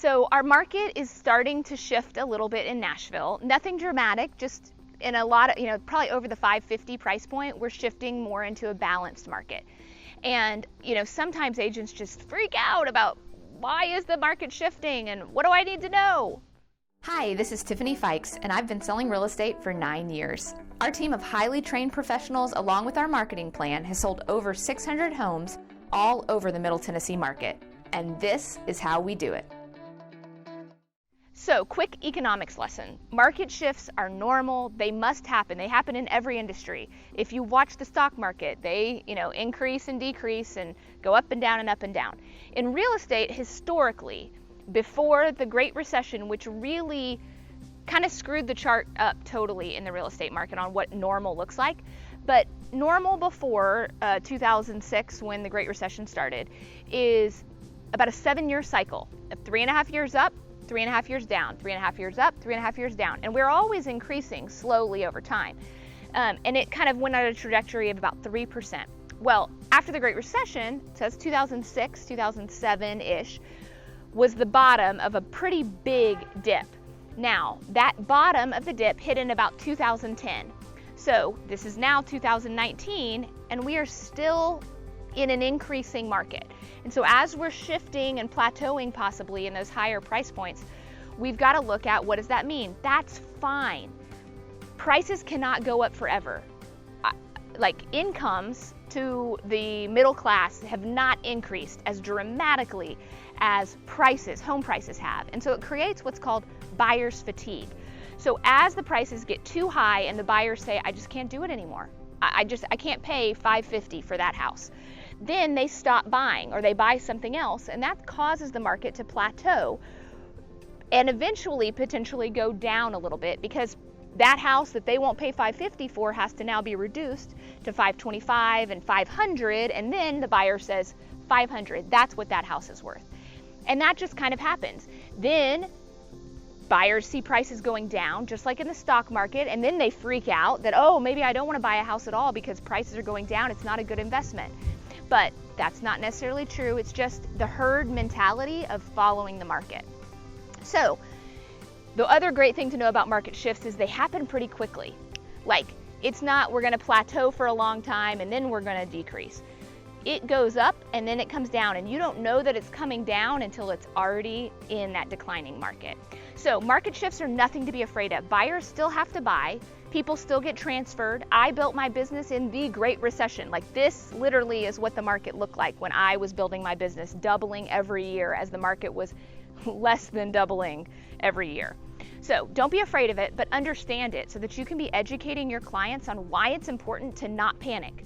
So our market is starting to shift a little bit in Nashville. Nothing dramatic, just in a lot of, probably over the 550 price point, we're shifting more into a balanced market. And, sometimes agents just freak out about why is the market shifting and what do I need to know? Hi, this is Tiffany Fikes, and I've been selling real estate for 9 years. Our team of highly trained professionals, along with our marketing plan, has sold over 600 homes all over the Middle Tennessee market. And this is how we do it. So, quick economics lesson. Market shifts are normal. They must happen. They happen in every industry. If you watch the stock market, they, increase and decrease and go up and down and up and down. In real estate, historically, before the Great Recession, which really kind of screwed the chart up totally in the real estate market on what normal looks like, but normal before 2006, when the Great Recession started, is about a 7-year cycle of 3.5 years up, 3.5 years down, 3.5 years up, 3.5 years down. And we're always increasing slowly over time. And it kind of went on a trajectory of about 3%. Well, after the Great Recession, it says 2006, 2007-ish, was the bottom of a pretty big dip. Now, that bottom of the dip hit in about 2010. So this is now 2019, and we are still in an increasing market. And so as we're shifting and plateauing possibly in those higher price points, we've got to look at what does that mean? That's fine. Prices cannot go up forever. Like incomes to the middle class have not increased as dramatically as home prices have. And so it creates what's called buyer's fatigue. So as the prices get too high and the buyers say, I just can't do it anymore. I can't pay $550 for that house. Then they stop buying or they buy something else, and that causes the market to plateau and eventually potentially go down a little bit, because that house that they won't pay $550 for has to now be reduced to $525 and $500, and then the buyer says $500. That's what that house is worth. And that just kind of happens. Then buyers see prices going down, just like in the stock market, and then they freak out that, oh, maybe I don't want to buy a house at all because prices are going down. It's not a good investment. But that's not necessarily true. It's just the herd mentality of following the market. So the other great thing to know about market shifts is they happen pretty quickly. Like, it's not we're going to plateau for a long time and then we're going to decrease. It goes up and then it comes down, and you don't know that it's coming down until it's already in that declining market. So market shifts are nothing to be afraid of. Buyers still have to buy. People still get transferred. I built my business in the Great Recession. Like, this literally is what the market looked like when I was building my business, doubling every year as the market was less than doubling every year. So don't be afraid of it, but understand it so that you can be educating your clients on why it's important to not panic.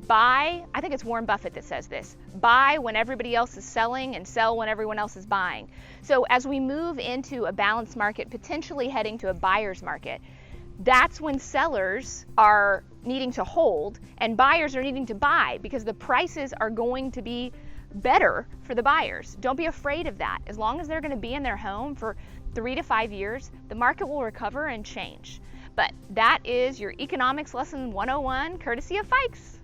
Buy, I think it's Warren Buffett that says this, buy when everybody else is selling and sell when everyone else is buying. So as we move into a balanced market, potentially heading to a buyer's market, that's when sellers are needing to hold and buyers are needing to buy, because the prices are going to be better for the buyers. Don't be afraid of that. As long as they're going to be in their home for 3 to 5 years, the market will recover and change. But that is your Economics Lesson 101, courtesy of Fikes.